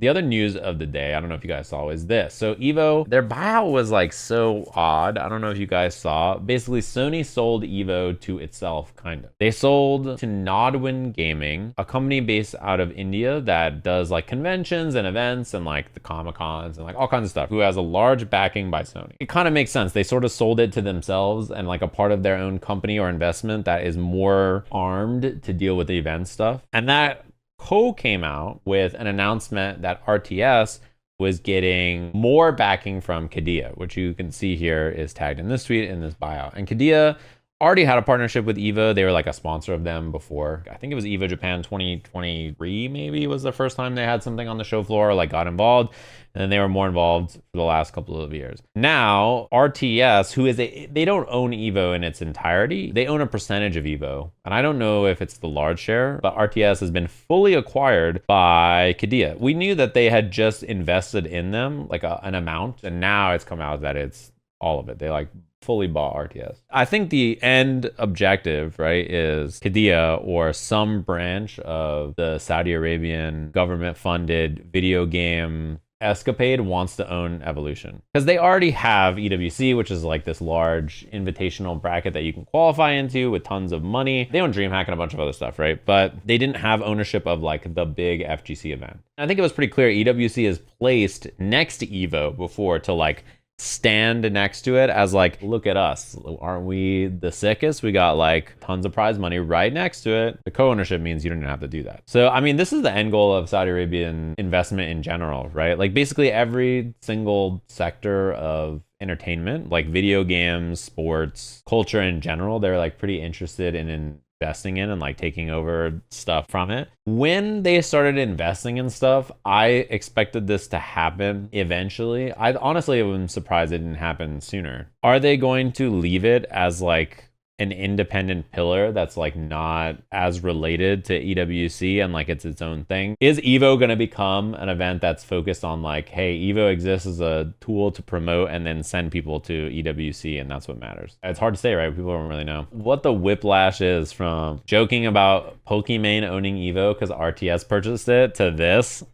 The other news of the day, I don't know if you guys saw, is this. So EVO, their buyout was like so odd. I don't know if you guys saw. Basically, Sony sold EVO to itself, kind of. They sold to Nodwin Gaming, a company based out of India that does like conventions and events and like the Comic Cons and like all kinds of stuff, who has a large backing by Sony. It kind of makes sense. They sort of sold it to themselves and like a part of their own company or investment that is more armed to deal with the event stuff. And that came out with an announcement that RTS was getting more backing from Qiddiya, which you can see here is tagged in this tweet in this buyout. And Qiddiya already had a partnership with EVO. They were like a sponsor of them before. I think it was EVO Japan 2023 maybe was the first time they had something on the show floor, like got involved. And then they were more involved for the last couple of years. Now, RTS, they don't own EVO in its entirety. They own a percentage of EVO. And I don't know if it's the large share, but RTS has been fully acquired by Qiddiya. We knew that they had just invested in them, like an amount. And now it's come out that it's all of it. They like fully bought RTS. I think the end objective, right, is Qiddiya or some branch of the Saudi Arabian government-funded video game escapade wants to own Evolution. Because they already have EWC, which is like this large invitational bracket that you can qualify into with tons of money. They own DreamHack and a bunch of other stuff, right? But they didn't have ownership of like the big FGC event. I think it was pretty clear EWC is placed next to EVO before to like stand next to it as like, look at us, aren't we the sickest? We got like tons of prize money right next to it. The co-ownership means you don't even have to do that. So I mean, this is the end goal of Saudi Arabian investment in general, right? Like basically every single sector of entertainment, like video games, sports, culture in general, they're like pretty interested in investing in and like taking over stuff from it. When they started investing in stuff, I expected this to happen eventually. I honestly am surprised it didn't happen sooner. Are they going to leave it as like an independent pillar that's like not as related to EWC and like it's its own thing? Is EVO going to become an event that's focused on like, hey, EVO exists as a tool to promote and then send people to EWC and that's what matters? It's hard to say, right? People don't really know what the whiplash is from joking about Pokimane owning EVO because RTS purchased it to this.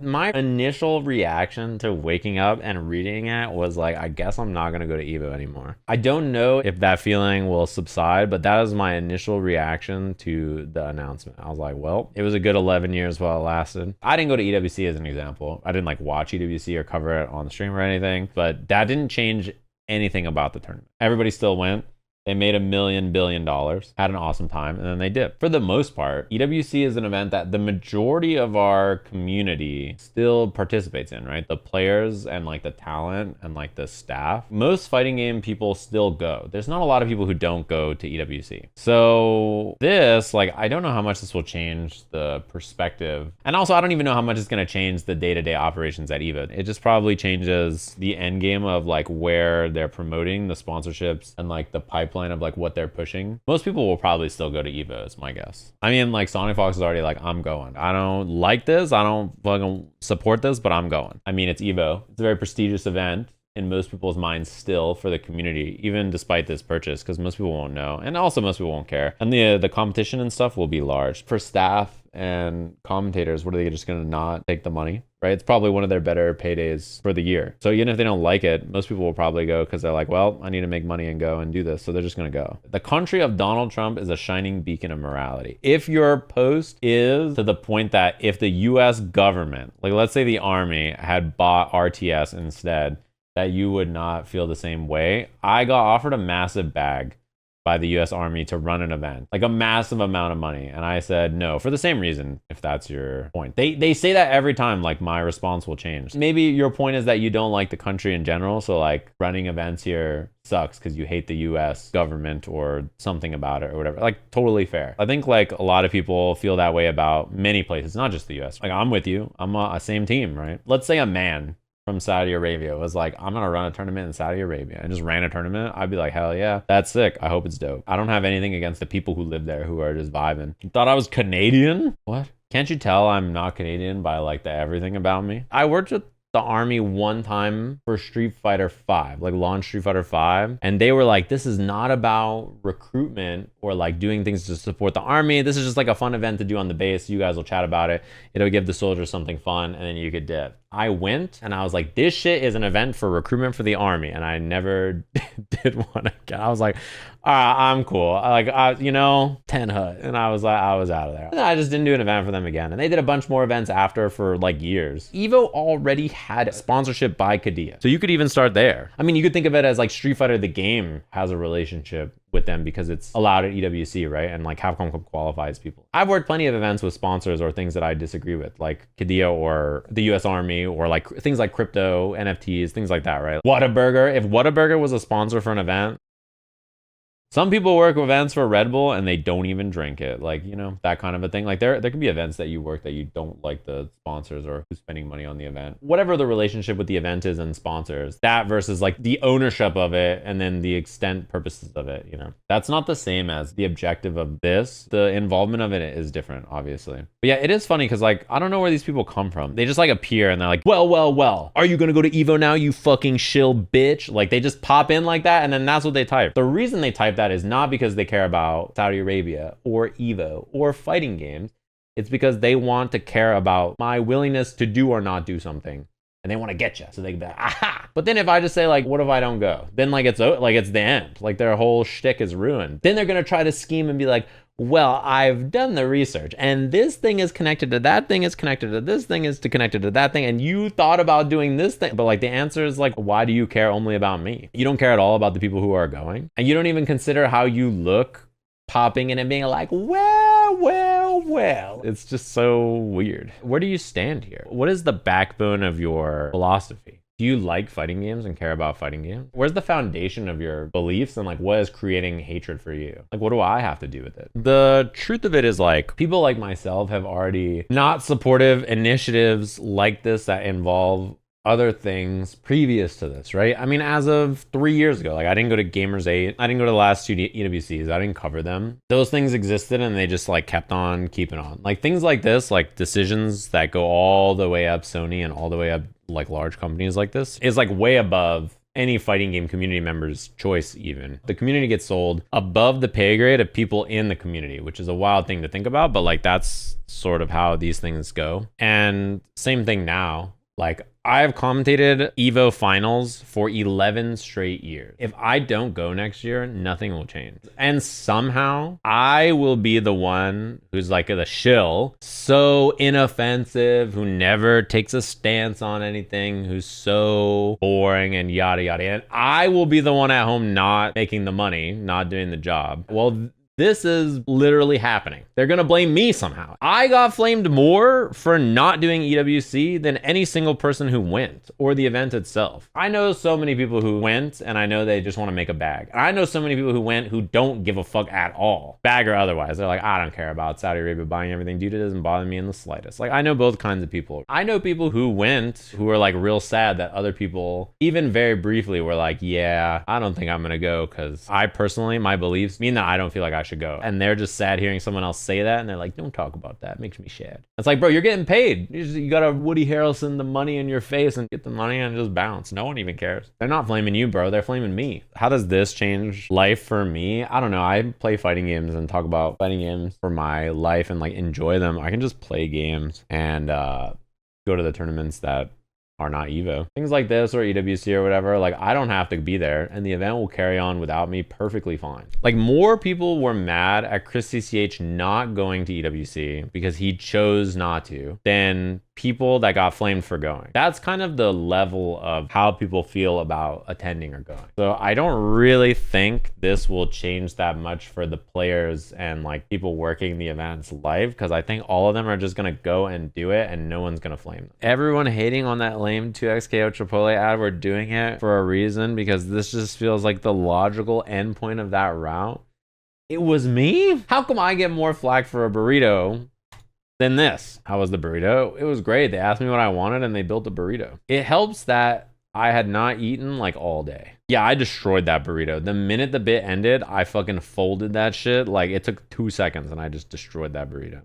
My initial reaction to waking up and reading it was like, I guess I'm not going to go to EVO anymore. I don't know if that feeling will subside, but that was my initial reaction to the announcement. I was like, well, it was a good 11 years while it lasted. I didn't go to EWC as an example. I didn't like watch EWC or cover it on the stream or anything, but that didn't change anything about the tournament. Everybody still went. They made $1 billion, had an awesome time, and then they dipped. For the most part, EWC is an event that the majority of our community still participates in, right? The players and like the talent and like the staff. Most fighting game people still go. There's not a lot of people who don't go to EWC. So this, like, I don't know how much this will change the perspective. And also, I don't even know how much it's going to change the day-to-day operations at EVO. It just probably changes the end game of like where they're promoting the sponsorships and like the pipeline of like what they're pushing. Most people will probably still go to EVO is my guess. I mean, like Sonic Fox is already like, I'm going. I don't like this. I don't fucking support this, but I'm going. I mean, it's EVO. It's a very prestigious event in most people's minds still for the community, even despite this purchase, because most people won't know. And also most people won't care. And the competition and stuff will be large. For staff and commentators, what are they just gonna not take the money? Right? It's probably one of their better paydays for the year. So even if they don't like it, most people will probably go because they're like, well, I need to make money and go and do this. So they're just going to go. The country of Donald Trump is a shining beacon of morality. If your post is to the point that if the US government, like let's say the army had bought RTS instead, that you would not feel the same way. I got offered a massive bag by the US Army to run an event, like a massive amount of money. And I said no, for the same reason, if that's your point. They say that every time, like my response will change. Maybe your point is that you don't like the country in general. So like running events here sucks because you hate the US government or something about it or whatever. Like totally fair. I think like a lot of people feel that way about many places, not just the US. Like I'm with you, I'm a same team, right? Let's say a man from Saudi Arabia was like, I'm gonna run a tournament in Saudi Arabia, and just ran a tournament, I'd be like, hell yeah, that's sick. I hope it's dope. I don't have anything against the people who live there who are just vibing. You thought I was Canadian? What? Can't you tell I'm not Canadian by like the everything about me? I worked with the army one time for Street Fighter 5, like launch Street Fighter 5. And they were like, this is not about recruitment or like doing things to support the army. This is just like a fun event to do on the base. You guys will chat about it. It'll give the soldiers something fun and then you could dip. I went and I was like, this shit is an event for recruitment for the army. And I never did one again. I was like, I'm cool. You know, 10 HUD. And I was out of there. And I just didn't do an event for them again. And they did a bunch more events after for like years. EVO already had sponsorship by Qiddiya. So you could even start there. I mean, you could think of it as like Street Fighter, the game has a relationship with them because it's allowed at EWC, right? And like Capcom qualifies people. I've worked plenty of events with sponsors or things that I disagree with, like Qiddiya or the US Army or like things like crypto, NFTs, things like that, right? Whataburger, if Whataburger was a sponsor for an event, some people work events for Red Bull and they don't even drink it. Like, you know, that kind of a thing. Like there can be events that you work that you don't like the sponsors or who's spending money on the event. Whatever the relationship with the event is and sponsors, that versus like the ownership of it and then the extent purposes of it, you know. That's not the same as the objective of this. The involvement of it is different, obviously. But yeah, it is funny because like, I don't know where these people come from. They just like appear and they're like, well, are you gonna go to EVO now, you fucking shill bitch? Like they just pop in like that and then that's what they type. The reason they type that is not because they care about Saudi Arabia or EVO or fighting games. It's because they want to care about my willingness to do or not do something. And they want to get you. So they can be like, aha. But then if I just say like, what if I don't go? Then like it's the end. Like their whole shtick is ruined. Then they're going to try to scheme and be like, well, I've done the research and this thing is connected to that thing is connected to this thing is connected to that thing. And you thought about doing this thing. But like the answer is like, why do you care only about me? You don't care at all about the people who are going. And you don't even consider how you look popping in and being like, well. It's just so weird. Where do you stand here? What is the backbone of your philosophy? Do you like fighting games and care about fighting games? Where's the foundation of your beliefs and like what is creating hatred for you? Like what do I have to do with it? The truth of it is like people like myself have already not supportive initiatives like this that involve other things previous to this, right? I mean, as of 3 years ago, like I didn't go to Gamers 8. I didn't go to the last two EWCs. I didn't cover them. Those things existed and they just like kept on keeping on. Like things like this, like decisions that go all the way up Sony and all the way up like large companies like this is like way above any fighting game community member's choice even. The community gets sold above the pay grade of people in the community, which is a wild thing to think about, but like that's sort of how these things go. And same thing now. Like I've commentated EVO finals for 11 straight years. If I don't go next year, nothing will change. And somehow I will be the one who's like the shill, so inoffensive, who never takes a stance on anything, who's so boring and yada yada. And I will be the one at home not making the money, not doing the job. Well, this is literally happening. They're gonna blame me somehow. I got flamed more for not doing EWC than any single person who went or the event itself. I know so many people who went and I know they just wanna make a bag. And I know so many people who went who don't give a fuck at all, bag or otherwise. They're like, I don't care about Saudi Arabia buying everything. Dude, it doesn't bother me in the slightest. Like I know both kinds of people. I know people who went who were like real sad that other people, even very briefly, were like, yeah, I don't think I'm gonna go because I personally, my beliefs mean that I don't feel like I should go. And they're just sad hearing someone else say that and they're like, don't talk about that, it makes me sad. It's like, bro, you're getting paid. You gotta Woody Harrelson the money in your face and get the money and just bounce. No one even cares. They're not flaming you, bro, they're flaming me. How does this change life for me? I don't know. I play fighting games and talk about fighting games for my life and like enjoy them. I can just play games and go to the tournaments that are not EVO. Things like this or EWC or whatever, like I don't have to be there and the event will carry on without me perfectly fine. Like more people were mad at Chris CCH not going to EWC because he chose not to than people that got flamed for going. That's kind of the level of how people feel about attending or going. So I don't really think this will change that much for the players and like people working the events live, because I think all of them are just gonna go and do it and no one's gonna flame them. Everyone hating on that lame 2xKO Chipotle ad, we're doing it for a reason, because this just feels like the logical endpoint of that route. It was me? How come I get more flack for a burrito than this? How was the burrito? It was great. They asked me what I wanted and they built a burrito. It helps that I had not eaten like all day. Yeah, I destroyed that burrito. The minute the bit ended, I fucking folded that shit. Like it took 2 seconds and I just destroyed that burrito.